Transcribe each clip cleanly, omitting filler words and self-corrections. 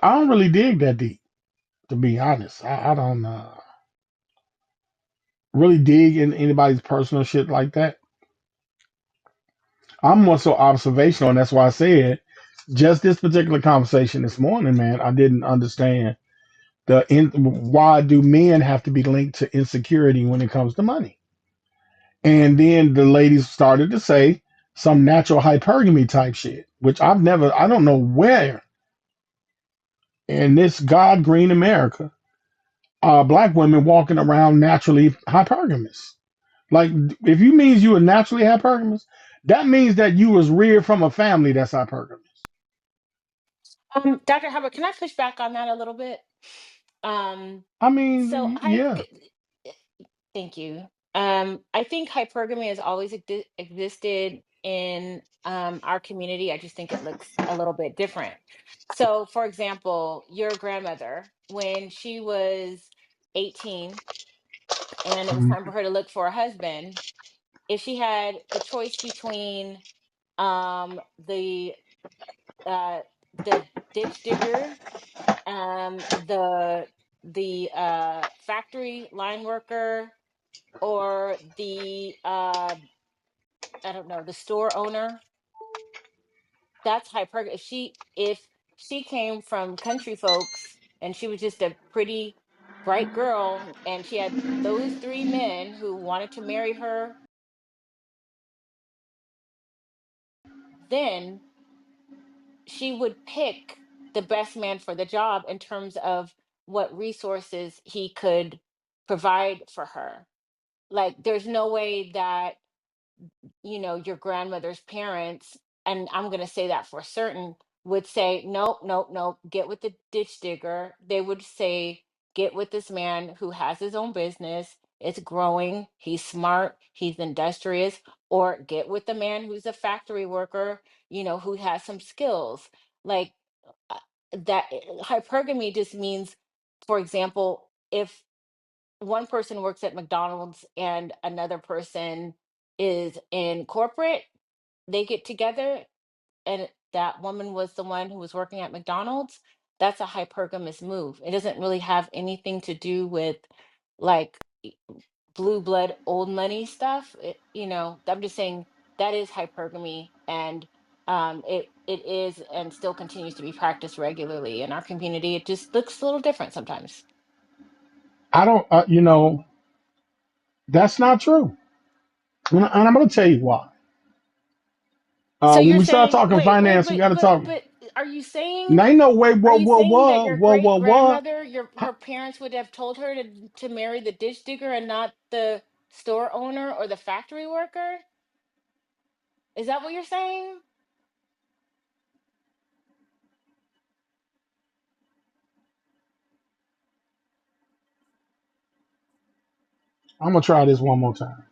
I don't really dig that deep, to be honest. I don't really dig in anybody's personal shit like that. I'm more so observational, and that's why I said just this particular conversation this morning, man. I didn't understand why do men have to be linked to insecurity when it comes to money. And then the ladies started to say some natural hypergamy type shit, which I don't know where in this God green America are black women walking around naturally hypergamous. Like, if you means you are naturally hypergamous, that means that you was reared from a family that's hypergamous. Dr. Hubbard, can I push back on that a little bit? Um, I so mean, yeah, thank you. I think hypergamy has always existed in our community. I just think it looks a little bit different. So, for example, your grandmother, when she was 18 and it was mhm. time for her to look for a husband, if she had the choice between um, the uh, the ditch digger, the factory line worker, or the I don't know, the store owner, that's hyper. If she came from country folks and she was just a pretty bright girl and she had those three men who wanted to marry her, then she would pick the best man for the job in terms of what resources he could provide for her. Like, there's no way that, your grandmother's parents, and I'm going to say that for certain, would say, nope, nope, nope, get with the ditch digger. They would say, get with this man who has his own business. It's growing. He's smart. He's industrious. Or get with the man who's a factory worker, who has some skills. Like, uh, that hypergamy just means, for example, if one person works at McDonald's and another person is in corporate, they get together and that woman was the one who was working at McDonald's. That's a hypergamous move. It doesn't really have anything to do with like blue blood old money stuff. I'm just saying that is hypergamy, and it is and still continues to be practiced regularly in our community. It just looks a little different sometimes. I don't. That's not true, and I'm going to tell you why. So When you're we start saying, talking wait, wait, finance, we wait, got to talk. but are you saying Now, ain't no way. are Whoa, you whoa, saying that whoa, your whoa, great whoa, whoa. grandmother, her parents would have told her to marry the ditch digger and not the store owner or the factory worker? Is that what you're saying? I'm gonna try this one more time.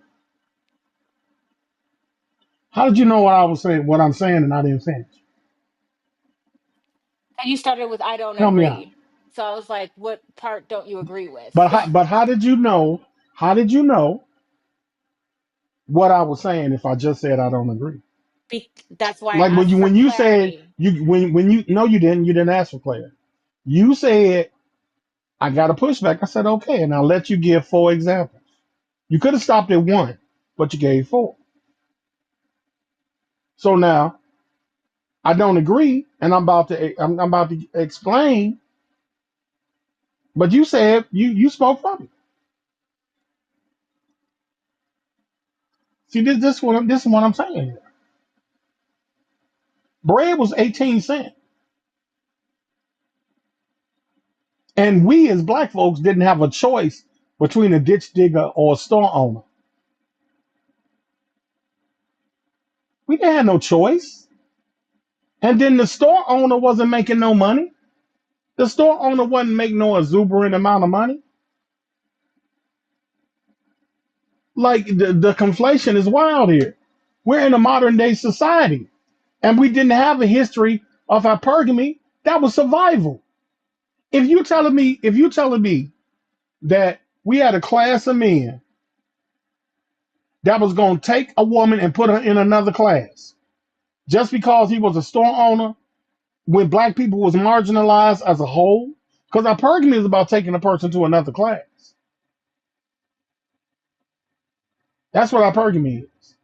How did you know what I was saying? What I'm saying, and I didn't finish. And you started with I don't Help me out. agree. So I was like, what part don't you agree with? But how did you know? How did you know what I was saying if I just said I don't agree? That's why I Like when asked you for when you said clarity. when you no you didn't ask for clarity. You said I got a pushback. I said okay, and I let you give four examples. You could have stopped at one, but you gave four. So now I don't agree, and I'm about to explain. But you said you spoke for me. See this is what I'm saying here. Bread was 18 cents, and we as black folks didn't have a choice between a ditch digger or a store owner. We didn't have no choice. And then the store owner wasn't making no money. The store owner wasn't making no exuberant amount of money. Like the conflation is wild here. We're in a modern day society, and we didn't have a history of hypergamy. That was survival. If you telling me that we had a class of men that was going to take a woman and put her in another class just because he was a store owner when black people was marginalized as a whole, because hypergamy is about taking a person to another class. That's what hypergamy is.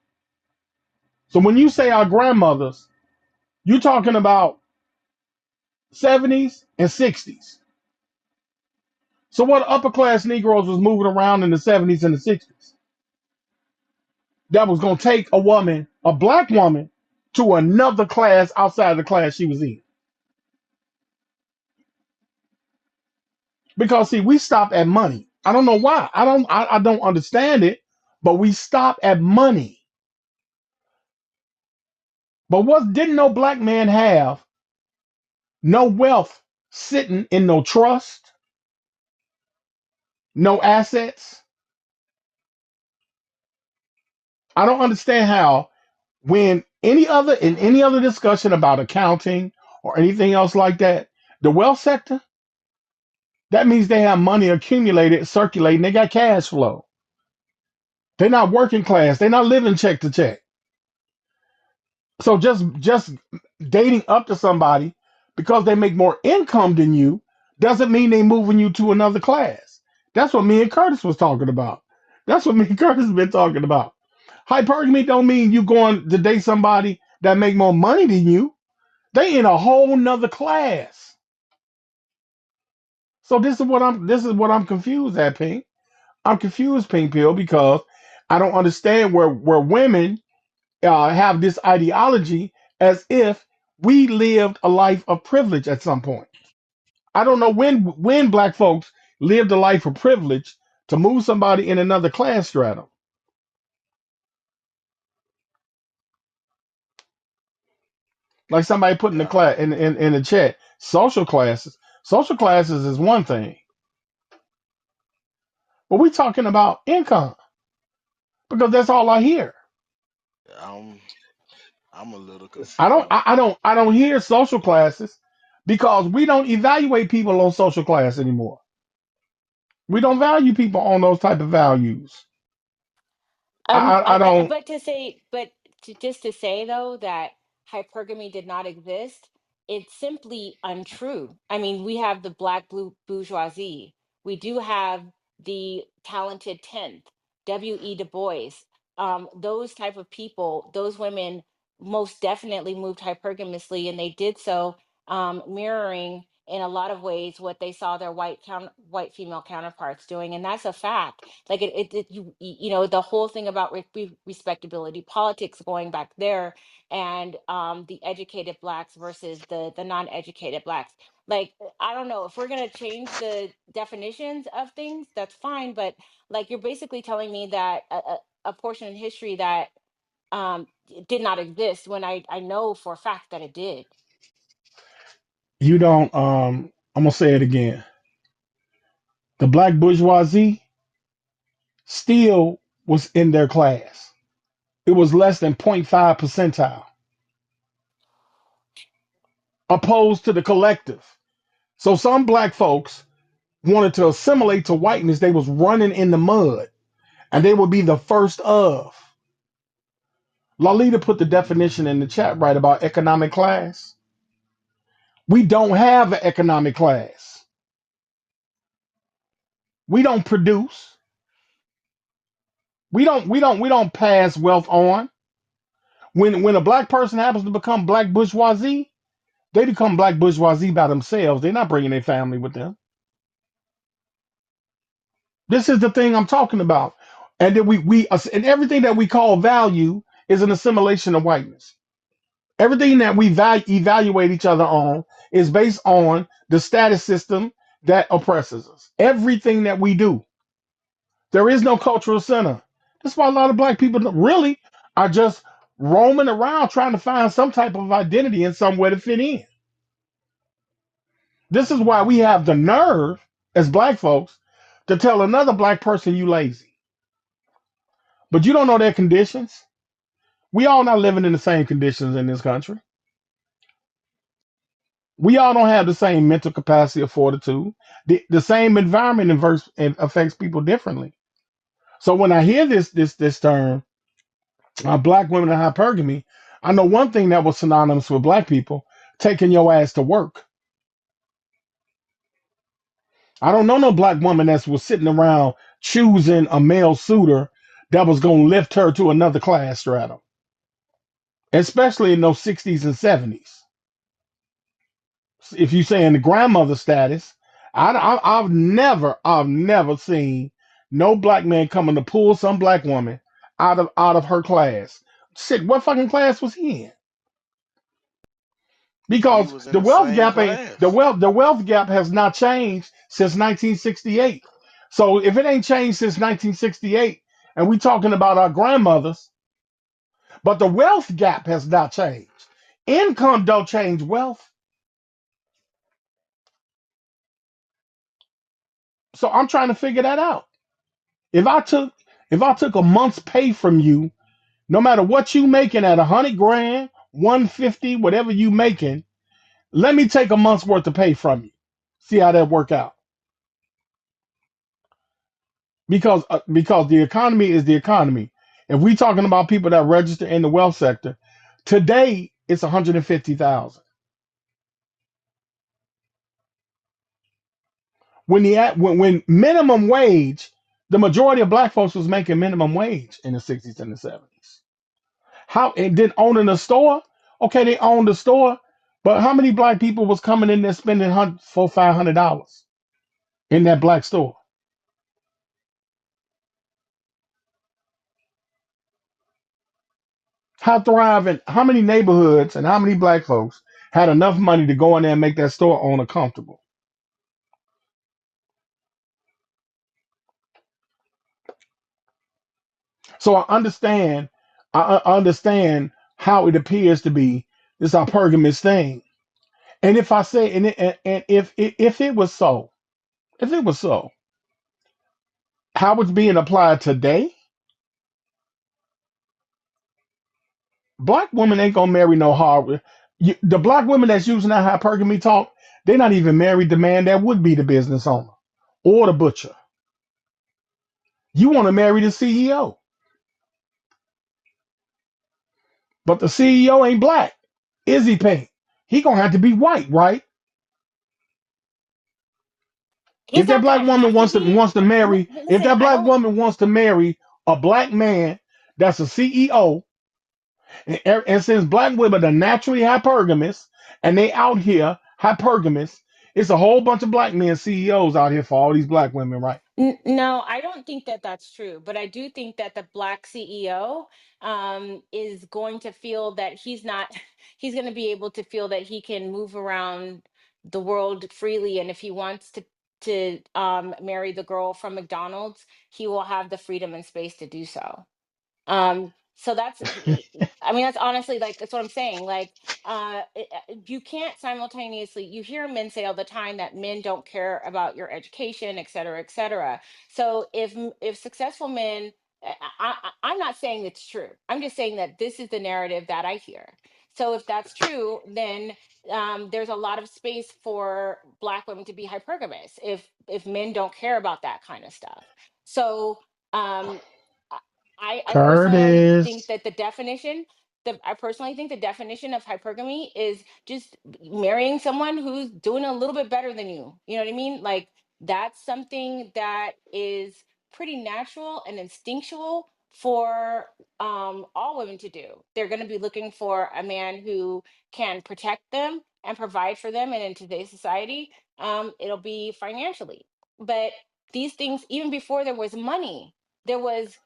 So when you say our grandmothers, you're talking about 70s and 60s. So what upper class Negroes was moving around in the 70s and the 60s that was going to take a woman, a black woman, to another class outside the class she was in. Because see, we stopped at money. I don't know why. I don't understand it, but we stopped at money. But what didn't no black man have? No wealth sitting in no trust, no assets. I don't understand how when any other discussion about accounting or anything else like that, the wealth sector, that means they have money accumulated, circulating, they got cash flow. They're not working class, they're not living check to check. So just dating up to somebody because they make more income than you doesn't mean they moving you to another class. That's what me and Curtis was talking about. That's what me and Curtis been talking about. Hypergamy don't mean you going to date somebody that make more money than you. They in a whole nother class. So this is what I'm confused at, Pink. I'm confused, Pink Pill, because I don't understand where women have this ideology as if we lived a life of privilege at some point. I don't know when black folks lived a life of privilege to move somebody in another class stratum. Like somebody put in the Yeah, class in the chat, social classes. Social classes is one thing, but we're talking about income because that's all I hear. I'm I'm a little confused. I don't hear social classes because we don't evaluate people on social class anymore. We don't value people on those type of values. I don't. But to say, but to, just to say though that hypergamy did not exist, it's simply untrue. I mean, we have the black blue bourgeoisie. We do have the talented tenth, W.E. Du Bois. Those type of people, those women most definitely moved hypergamously, and they did so mirroring in a lot of ways what they saw their white female counterparts doing, and that's a fact. Like you know, the whole thing about respectability politics going back there, and the educated blacks versus the non-educated blacks. Like, I don't know if we're going to change the definitions of things, that's fine, but like you're basically telling me that a portion in history that did not exist when I know for a fact that it did. You don't. I'm gonna say it again. The black bourgeoisie still was in their class. It was less than 0.5 percentile, opposed to the collective. So some black folks wanted to assimilate to whiteness. They was running in the mud, and they would be the first of. Lalita put the definition in the chat right about economic class. We don't have an economic class. We don't produce. We don't pass wealth on. When a black person happens to become black bourgeoisie, they become black bourgeoisie by themselves. They're not bringing their family with them. This is the thing I'm talking about. And then we and everything that we call value is an assimilation of whiteness. Everything that we evaluate each other on is based on the status system that oppresses us. Everything that we do, there is no cultural center. That's why a lot of black people really are just roaming around trying to find some type of identity and somewhere to fit in. This is why we have the nerve as black folks to tell another black person you lazy. But you don't know their conditions. We all not living in the same conditions in this country. We all don't have the same mental capacity or fortitude. The same environment and affects people differently. So when I hear this term, black women and hypergamy, I know one thing that was synonymous with black people: taking your ass to work. I don't know no black woman that was sitting around choosing a male suitor that was going to lift her to another class stratum, especially in those 60s and 70s. If you say in the grandmother status, I've never seen no black man coming to pull some black woman out of her class. Shit, what fucking class was he in? He Because was in the the wealth same gap ain't class. the wealth gap has not changed since 1968. So if it ain't changed since 1968, and we talking about our grandmothers, but the wealth gap has not changed. Income don't change wealth. So I'm trying to figure that out. If I took if I took a month's pay from you, no matter what you making at 100 grand, 150, whatever you making, let me take a month's worth of pay from you. See how that work out. Because the economy is the economy. If we talking about people that register in the wealth sector, today it's 150,000. When minimum wage, the majority of black folks was making minimum wage in the 60s and the 70s. How and then owning a store? Okay, they owned the store, but how many black people was coming in there spending $500 in that black store? How thriving? How many neighborhoods and how many black folks had enough money to go in there and make that store owner comfortable? So I understand how it appears to be this hypergamous thing. And if I say, and if it was so, if it was so, how it's being applied today, black women ain't gonna marry no hard. The black women that's using that hypergamy talk, they're not even married the man that would be the business owner or the butcher. You want to marry the CEO, but the CEO ain't black. Is he pink? He gonna have to be white, right? He's If that not black gonna woman have to be. wants to marry, if Listen, that I black don't. woman wants to marry a black man that's a CEO, and since black women are naturally hypergamous, and they out here hypergamous, it's a whole bunch of black men CEOs out here for all these black women, right? No, I don't think that that's true, but I do think that the black CEO is going to feel that he's not, he's going to be able to feel that he can move around the world freely, and if he wants to marry the girl from McDonald's, he will have the freedom and space to do so. So I mean, that's honestly like that's what I'm saying. Like, you can't simultaneously. You hear men say all the time that men don't care about your education, et cetera, et cetera. So if successful men, I'm not saying it's true. I'm just saying that this is the narrative that I hear. So if that's true, then there's a lot of space for black women to be hypergamous if men don't care about that kind of stuff. So um I personally think Curtis. that I personally think the definition of hypergamy is just marrying someone who's doing a little bit better than you. You know what I mean? Like that's something that is pretty natural and instinctual for all women to do. They're going to be looking for a man who can protect them and provide for them, and in today's society, it'll be financially. But these things, even before there was money, there was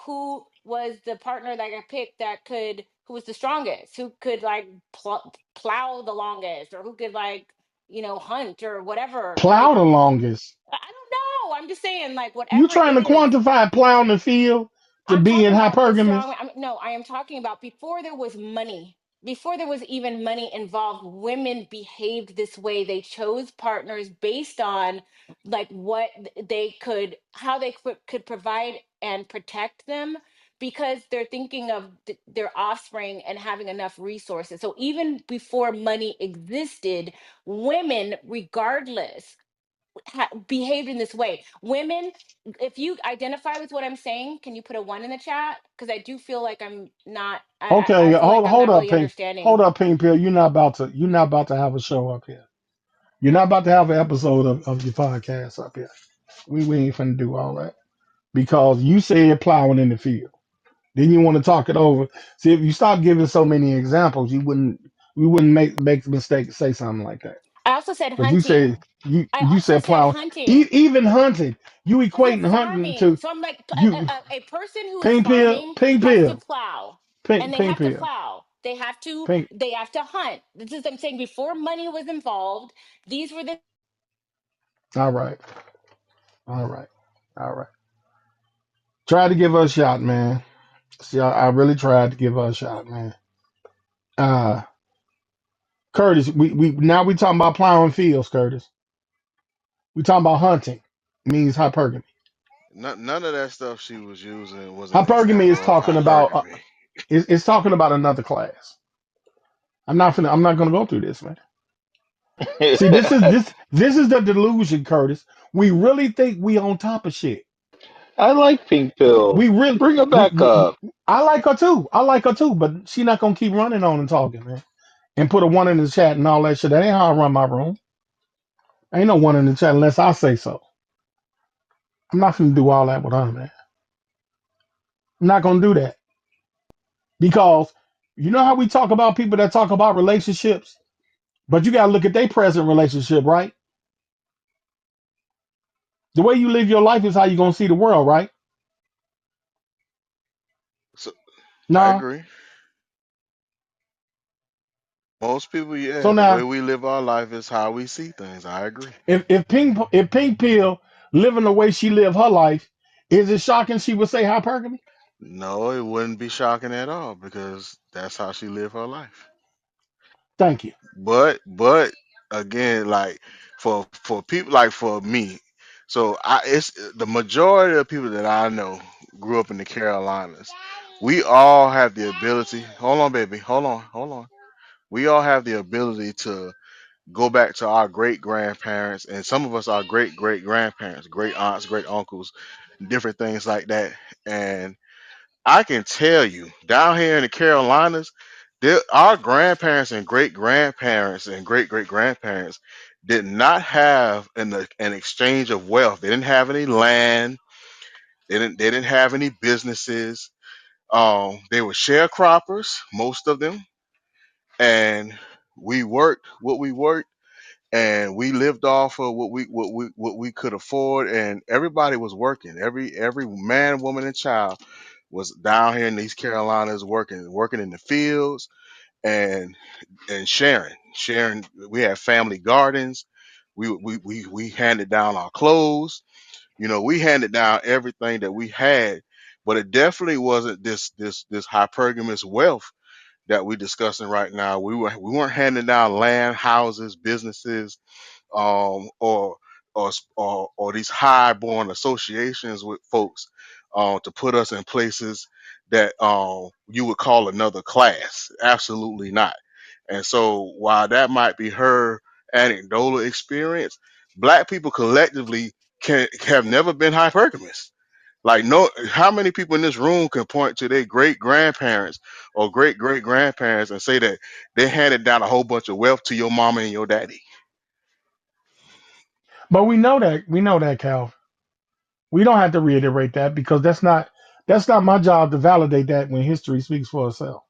who was the partner that got picked that could who was the strongest, who could like plow the longest, or who could like hunt or whatever. Plow Like the longest. I don't know, I'm just saying like You whatever it trying to is. quantify plowing the field to I'm being talking about the hypergamous? strong. No, I am talking about before there was money. Before there was even money involved, women behaved this way. They chose partners based on like what they could, how they could provide and protect them, because they're thinking of their offspring and having enough resources. So even before money existed, women, regardless behaved in this way. Women, if you identify with what I'm saying, can you put a one in the chat? Because I do feel like I'm not. I Okay, feel like I'm hold not up, really Pink. Hold understanding. up, Pink Pill. You're not about to have a show up here. You're not about to have an episode of your podcast up here. We ain't finna do all that because you said plowing in the field. Then you want to talk it over. See, if you stop giving so many examples, we wouldn't make the mistake to say something like that. I also said But you said hunting. I you also said said plowing, hunting. even hunting. You I said equating hunting farming. to So I'm like, you a person who is pink pill, farming pink has to pill, plow, and they pink have to pill, plow. pink. They have to hunt. This is I'm saying before money was involved. These were the All right, all right, all right. Try to give her a shot, man. See, I really tried to give her a shot, man. Uh, Curtis, we now we talking about plowing fields, Curtis. We talking about hunting. Means hypergamy. None of that stuff she was using was an Hypergamy is example of talking about hypergamy. it's talking about another class. I'm not gonna go through this, man. See, this is the delusion, Curtis. We really think we on top of shit. I like Pink Pill. We really Bring her back up. I like her too. I like her too, but she not gonna keep running on and talking, man. And put a one in the chat and all that shit. That ain't how I run my room. Ain't no one in the chat unless I say so. I'm not gonna do all that with her, man. I'm not gonna do that. Because you know how we talk about people that talk about relationships, but you gotta look at their present relationship, right? The way you live your life is how you're gonna see the world, right? So I Nah. agree. Most people, yeah, So the way now we live our life is how we see things. I agree. if Pink Pill living the way she lived her life, is it shocking she would say hypergamy? No, it wouldn't be shocking at all because that's how she lived her life. Thank you. But again, like for people like for me, so I it's the majority of people that I know grew up in the Carolinas. We all have the ability. Hold on, baby. Hold on. We all have the ability to go back to our great grandparents, and some of us are great grandparents, great aunts, great uncles, different things like that. And I can tell you, down here in the Carolinas, our grandparents and great grandparents and great grandparents did not have an exchange of wealth. They didn't have any land. They didn't have any businesses. They were sharecroppers, most of them, and we worked what we worked, and we lived off of what we could afford, and everybody was working. Every man, woman, and child was down here in these Carolinas working in the fields and sharing. We had family gardens. We handed down our clothes. You know, we handed down everything that we had, but it definitely wasn't this hypergamous wealth that we're discussing right now. We weren't handing down land, houses, businesses, or or these high-born associations with folks to put us in places that you would call another class. Absolutely not. And so while that might be her anecdotal experience, black people collectively can have never been hypergamous. Like no, how many people in this room can point to their great grandparents or great grandparents and say that they handed down a whole bunch of wealth to your mama and your daddy? But we know that, Cal. We don't have to reiterate that because that's not my job to validate that when history speaks for itself.